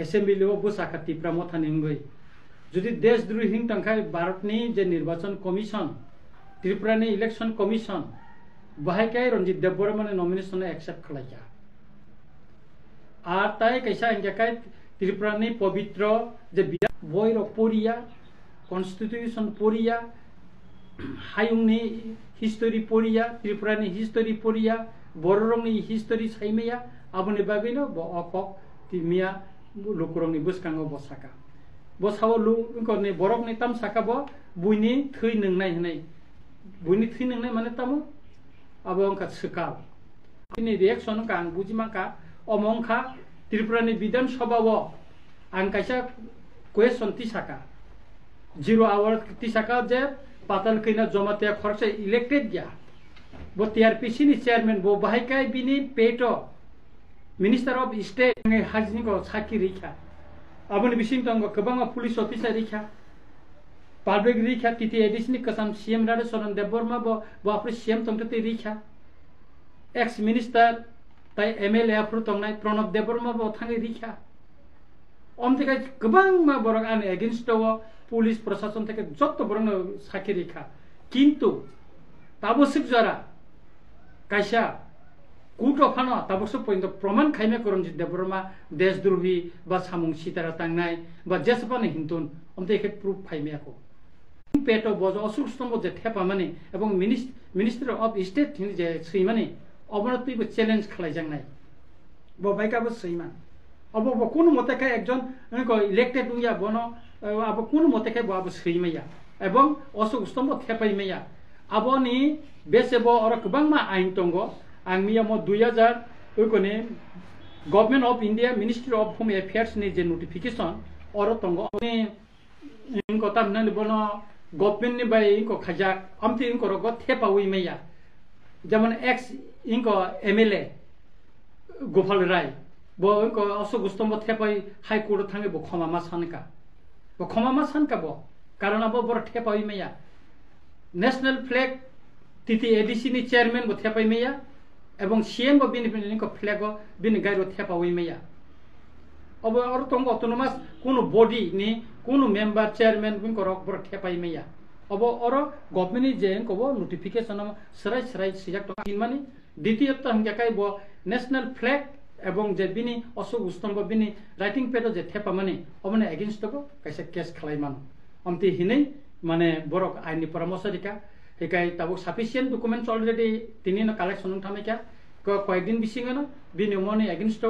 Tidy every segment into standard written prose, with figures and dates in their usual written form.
assembly बुसाखा Tipra मथानि हिंगै जुदि देशद्रोही हिं तंखाय भारतनि जे निर्वाचन कमिशन त्रिपुरानि इलेक्शन कमिशन बाहायकाय रंजित देबबर्मानि नमिनेशन एक्सेप्ट खालाया आर ताय कैसा हिंगाकाय त्रिपुरानि पवित्र जे बयरो पोरिया कन्स्टिट्यूशन पोरिया हायुंनि हिस्टोरी पोरिया त्रिपुरानि हिस्टोरी पोरिया बररंनि हिस्टोरी साइमेया आबुनि बागैनो अकक तिमिया लुकुरंनि बुसकांगो बसाका बसाव लुकरनि बरकनि ताम साकाबो बुइनि थै नंनाय हनै बुइनि थै नंनाय माने तामो आबो अंका सकाल तिनि रिएक्शन का आं बुजिमाका अमंखा त्रिपुरानि विधान सभाव आं कैसा क्वेश्चन तिसाका 0 आवर तिसाका जे पाताल कैना जमाते खर्च इलेक्टेड गया वो टीआरपीसी नि चेयरमैन वो बाहायकाय बिनि पेटो मिनिस्टर ऑफ स्टेट हाजनी को साकी रिखा अबनि बिसिं तंग गोबां पुलिस अफिसार रिखा पब्लिक रिखा टीटी एडिशननि कसम सीएम राडे सरन देबबर्मा बो आफ्रि सीएम तंगते रिखा एक्स मिनिस्टर ताई एमएलए आफ्रु तंगनाय प्रणब देबबर्मा बो थांगे रिखा अमतेका गोबां मा बरक आन एगेंस्ट पुलिस प्रशासन থেকে যত বড় সাকি রেখা কিন্তু তাবসিক যারা কাইসা কুট অফানো তাবসিক পর্যন্ত প্রমাণ খাইমে করন যে দেববর্মা দেশদ্রোহী বা সামুং সিতারা তাংনাই বা জেসপানে হিন্তুন অমতে একে প্রুফ ফাইমেয়াকো পেটো বজ অসুস্তম্ভ যে থেপা মানে এবং মিনিস্টার অফ স্টেট যে সৈমানে অবনতিবো চ্যালেঞ্জ খালাই জাংনাই ববাইকাবো সৈমান अब कोनो मतेका एकजन इलेक्टेड उया बनो अब कोनो मतेका अब सैमैया एवं असुख स्तम्भ थेपाइमैया अब नि बेसेबो और गोबांमा आइन दंगो आं मिया म 2000 ओइकोने government of India ministry of home affairs नि जे नोटिफिकेशन और दंगो नि इनको तामनानि बनो गवर्नमेंट नि बाय इनको खजा अमति इनको रगो थेपाउइमैया जेमन एक्स इनको एमएलए गोपाल राय बो इनको असुख स्तम्भ थेपाइ हाई कोर्ट थांगे बो खमामा सानका बो कारण अब बर थेपाउइमैया नेशनल फ्लैग टीटी एडीसी नि चेयरमैन बो थेपाइमैया एवं सीएम बो बिनि को फ्लैग बिनि गाइरो थेपाउइमैया अब और तंग ऑटोनोमस कोनो बॉडी नि कोनो मेंबर चेयरमैन बिनको रक बर थेपाइमैया अब और गवर्नमेंट नि जे को बो नोटिफिकेशन सराय सिजाक तो किनमानि द्वितीय त हंगाकाय बो नेशनल फ्लैग एवं जे बिनि असुख स्तम्भ बिनि राइटिंग पेड जे थेपा माने अमने अगेंस्ट को कैसे केस खलाइमान अमति हिनै माने बरक आइननि परामर्श दिका हेकाय ताबो सफिशिएंट डकुमेंट्स ऑलरेडी तिनि न कलेक्शन थामेका कयेक दिन बिसिङनो बिनि मनि अगेंस्ट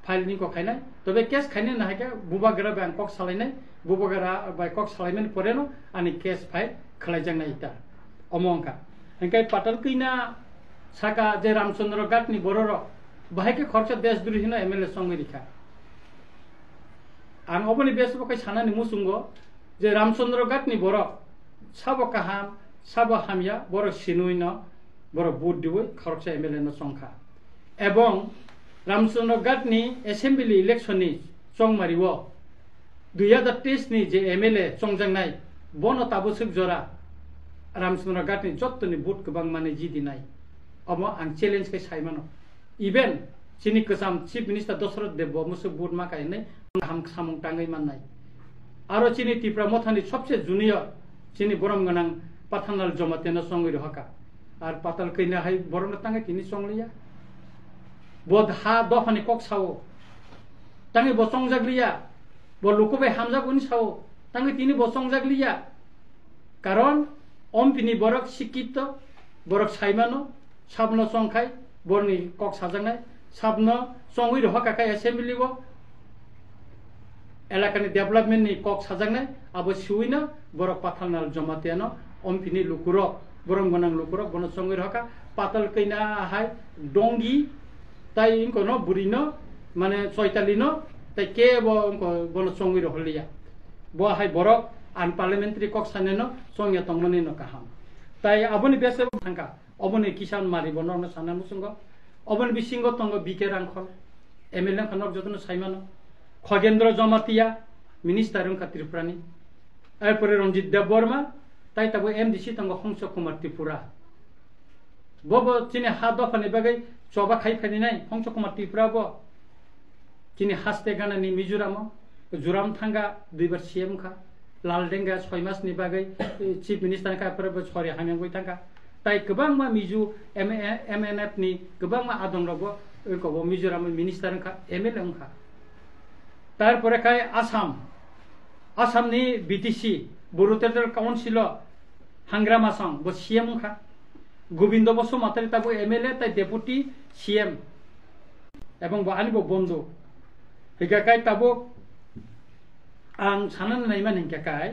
फाइल नि को खाइनाय तबे केस खाइने नाहायका बुबागरा बैंकक सालायनाय बुबागरा बैंकक सालायनाय परेनो आनि केस फाइल खलाइजांनाय इता अमंका हेकाय पाटल कैना साका जे रामचंद्र गाटनि बरर बाहायके खर्च देशद्रोही न एमएलए संगे रिखा आं अबनि बेसबो कै सानानि मुसुंगो जे रामचंद्र गाटनि बर साबो काहाम साबो हामिया बर सिनुइन बर बुट दिवै खर्च एमएलए न संखा एवं रामचंद्र गाटनि एसेम्बली इलेक्शननि चंगमारिवो 2023 नि जे एमएलए चंगजांनाय बन ताबोसुक जरा रामचंद्र गाटनि जत्तनि बुट गोबां माने जिदिनाय अब आं चेलेंज कै साइमानो इवेन चिनी कसम चीफ मिनिस्टर दशरथ देव मुसु बुट मा कायनै हम सामुं टांगै माननाय आरो चिनी त्रिपुरा मथानि सबसे जूनियर चिनी बरम गनां पाथानाल जमातेन संगै रहका आर पाताल कैना हाय बरम टांगै तिनि संगलिया बोध हा दफानि कक सावो टांगै बसंग जागलिया बो लुकुबे हामजा गुनि सावो टांगै तिनि बसंग जागलिया कारण अमपिनि बरक शिक्षित बरक साइमानो साबनो संखाय बरनि कक साजांनाय साबनो संगै रहका एसेम्बली वो एलाकानि डेभलपमेंट नि कक साजांनाय आबो सुइना बरक पाथानाल जमातेन अमपिनि लुकुरो बरम गनां लुकुरो बन संगै रहका पाताल कैना हाय डोंगी ताई इनको न बुरिनो माने चैतालिनो ताई के बो इनको बन संगै रहलिया बो हाय बरक आन पार्लियामेंटारी कक सानेनो संगे तंगमनि न काहाम ताई आबनि बेसे थांका अबनि किसान मारि बनन साना मुसुंगो अबनि बिसिंगो तंग बिके रांखल एमएलए खनक जतन साइमानो खगेन्द्र जमातिया मिनिस्टर त्रिपुरानि एरपरे रंजित देबबर्मा ताई ताबो एमडीसी तंग हंस कुमार त्रिपुरा बबो चिने हा दफानि बागै चबा खाइ फानिनाय हंस कुमार त्रिपुरा बो chini haste gana ni Mizoram Joram Thanga duibar CM kha Laldenga 6 mas ni bagai chief minister ka parba chori hamyang goi thanga tai gobang ma Mizu MNF ni gobang ma adong rogo ko Mizoram minister kha MLA kha tarpore kai Assam ni BTC Burutetel Council Hangrama Sang bo CM kha Gobindo Basumatari tabu MLA tai deputy CM এবং আনিব বন্ধু হিগাকাই তাবো আং সানান নাইমান হিংকাকাই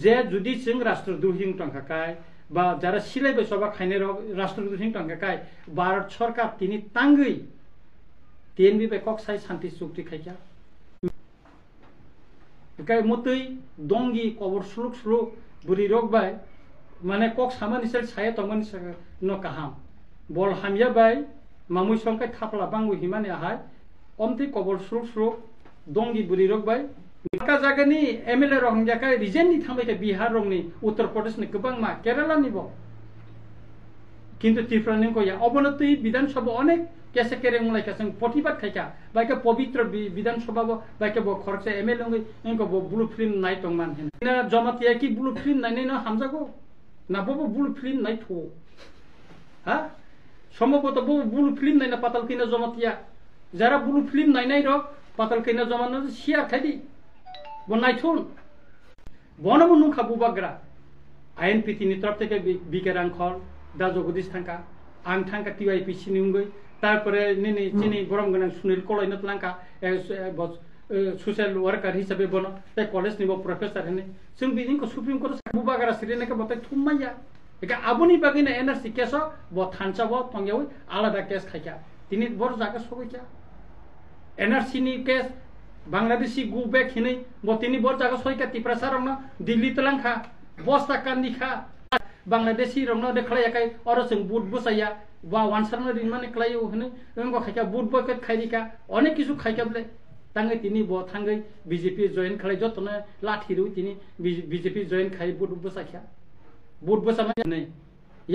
যে যদি जों রাষ্ট্রদ্রোহী টংকাকাই বা যারা সিলাইবে সবা খাইনে রাষ্ট্রদ্রোহী টংকাকাই ভারত সরকার তিনি তাঙ্গই টিএনবি বে কক্সাই শান্তি চুক্তি খাইকা হিগাই মতই দঙ্গি কবর সুলুক বুরি রগবাই মানে কক সামানিসের ছায়া তংমানি ন কাহাম বল হামিয়া by Mamui songkai thapla bangu himani ahai omti kobol sruk dongi buri rokbai ka jagani MLA rok jakai resign ni thambai ka Bihar rok ni Uttar Pradesh ni gobang ma Kerala ni bo kintu Tripura ni ko ya obonotoi Bidhan Sabha onek kese kere mulai ka sing protibat khaika baika pavitra Bidhan Sabha bo baika bo khorcha MLA ngi engko bo blueprint nai tongman hen na jamatia ki blueprint nai na hamjago na bo blueprint nai tho ha সম্ভবত blue film নাই না পাতাল কিনা জমাতিয়া যারা blue film নাই rock পাতাল কিনা জমানো শিয়া খাইদি বনাইছুন বনমনু খাবু বাগরা আইএনপিটি নি তরফ থেকে বিকে রাংখল দা জগদীশ থাঙ্কা আং থাঙ্কা টিআইপি সিনিউঙ্গই তারপরে নিনি চিনি গরম গনাং সুনীল কলাইনত লাঙ্কা সোশ্যাল ওয়ার্কার হিসাবে বন তাই কলেজ নিব প্রফেসর হেনে जों बिदिनखौ सुप्रिम कोर्ट खाबु बागरा सिरिनाके बताय थुमाया एका आबुनि बागिना एनआरसी केस ब थानसा ब तंगेउ आलादा केस खाइका तिनि बर जागा सगैका एनआरसी नि केस बांग्लादेशी गु बेक हिनै ब तिनि बर जागा सगैका तिप्रा सारंना दिल्ली तलांखा बस्ता कान्दिखा बांग्लादेशी रंना देखलायाkai अर जों बुट बसाया बा वानसारना रिनमाने क्लायो हनै ओंगो खाइका बुट बकेट खाइरिका अनेक किसु खाइकाबले तांगे तिनि ब थांगै बीजेपी जॉइन खालाय जतने लाठिरु तिनि बीजेपी जॉइन खाइ बुट बसाख्या बुट बसामा नै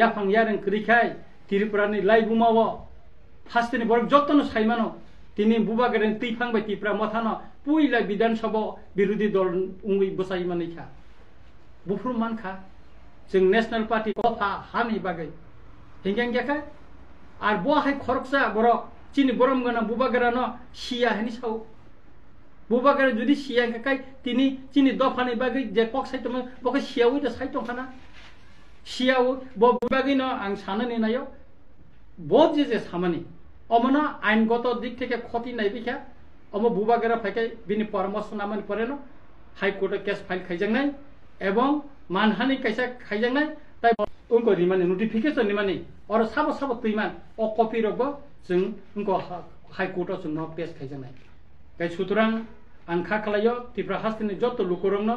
याफां यारें क्रिखाय त्रिपुरानि लाइबुमाव फास्टनि बर जतने साइमानो तिनि बुबागेरें तैफांबाय त्रिपुरा मथानो पुइला विधानसभा विरोधी दल उंगै बसाइ मानैखा बुफ्रु मानखा जों नेशनल पार्टी कथा हानि बागै हिंगांगाखा आर बहाय खरकसा बर चिनि बरम गना बुबागेरानो सिया हेनि साव बुबागेरा जुदि सिया काय तिनि चिनि दफानि बागै जे कक साइतम बक सियावै द साइतम खाना सियाव ब बुबागैनो आं साननि नायो बहुत जे सामानि अमना आइनगत दिक থেকে ক্ষতি নাই बिखा अम बुबागेरा फाइकाय बिनि परामर्श नामानि परेनो हाई कोर्ट केस फाइल खाइजांनाय एवं मानहानि कैसा खाइजांनाय ताइ उनको रिमानि नोटिफिकेशन निमानि और साबो तैमान अ कपि रगबो जों उनको हाई कोर्ट जों न पेश खाइजांनाय गाय सुतरां आं खाखलायो त्रिपुरा हास्तिनि जत लुकुरंनो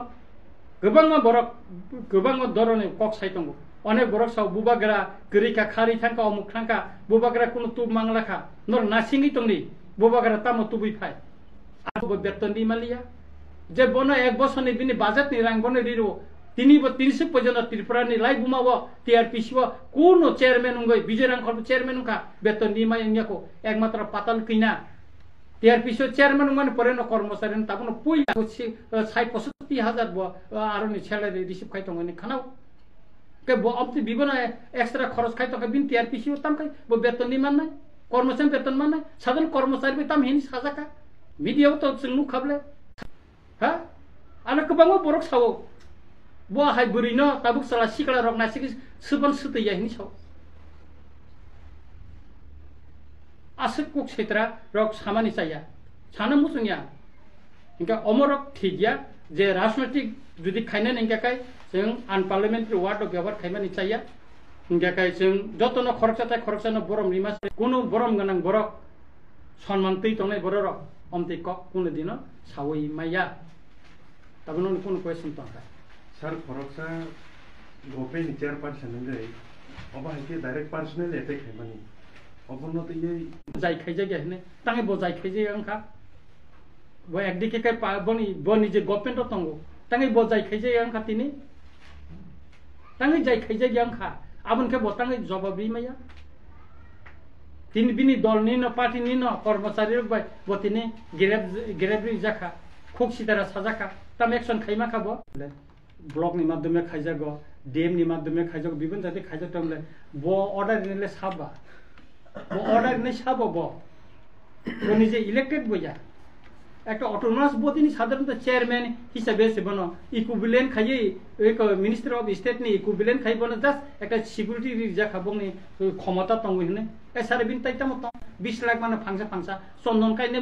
गोबां दरने कक साइतंगो अनेक बरक साव बुबागेरा गरिका खारि थांका अमुक थांका बुबागेरा कुनु तुब मांगलाखा नर नासिंगि तंनि बुबागेरा तामो तुबि फाय आबो बेतन दि मालिया जे बनो एक बसरनि बिनि बाजेटनि रां बनो रिरो तिनिबो 30 पर्यन्त त्रिपुरानि लाइबुमाव टीआरपीसीव कुनु चेयरमैन उंगै विजय रांखल चेयरमैन उंखा बेतन दि मायंगियाको एकमात्र पाताल किना टीआरपीसी चेयरमैन उंगनि परेनो कर्मचारिन ताबनो पुइला 60-65,000 ब आरोनि सैलारि रिसिभ खाइतंगनि खानाव के ब अपति बिबना एक्स्ट्रा खरच खाइतक बिन टीआरपीसी तामकै ब बेतन दि माननाय कर्मचारी बेतन माननाय साधारण कर्मचारी बे ताम हिनि साजाका भिडियो तो जों नुखाबले हा आरो गोबां बरक सावो बो हाय बुरिनो ताबुक सला सिकला रक नासिक सुबन सुतैया हिनि साव आसक कुक क्षेत्र रक सामानि चाया साना मुसुंया इनका अमरक थिगिया जे राजनैतिक जुदि खायना निंगाकाय जों आनपार्लियामेंटारि वार्ड व्यवहार खायमानि चाया निंगाकाय जों जतनो खरकसानो बरम रिमास कुनु बरम गनां बरक सन्मान तै तंनाय बरक अमते कक कुनु दिनो सावै माया ताबनो कुनु क्वेश्चन तंका सर खरकसा गभर्नमेंट चेयरपर्सन नंगै अबा हाइके डाइरेक्ट पर्सनल अटैक खायमानि अबनो त ये जाय खाइजा गहने तांगे बो जाय खाइजे अंखा बो एकदिके के बनि जे गभर्नमेंट तंगो तांगे बो जाय खाइजे अंखा तिनि तांगे जाय खाइजे अंखा आबन के बो तांगे जवाब बि माया তিনি বিনি দল নিন পার্টি নিন কর্মচারী রকবাই বতিনি গেরেবরি জাখা খুক সিতারা সাজাখা তাম একশন খাইমা খাবো ব্লকनि মাধ্যমে খাইজাগ ডিএমनि মাধ্যমে খাইজাগ বিভিন্ন জাতি খাইজাগ তামলে ব অর্ডার নিলে সাবা ব অর্ডার নিলে সাবো ব নিজে ইলেক্টেড বইয়া একটা অটোনমাস বডিनि সাধারণত চেয়ারম্যান হিসাবে সেবনো ইকুইভ্যালেন্ট খাইয়ে এক মিনিস্টার অফ স্টেট নি ইকুইভ্যালেন্ট খাইবনো জাস্ট একটা সিকিউরিটি রিজা খাবংনি ক্ষমতা দङ হনে এ সারে বিন তাইতাম 20 লাখ মানে ফাংসা চন্দন কাইনে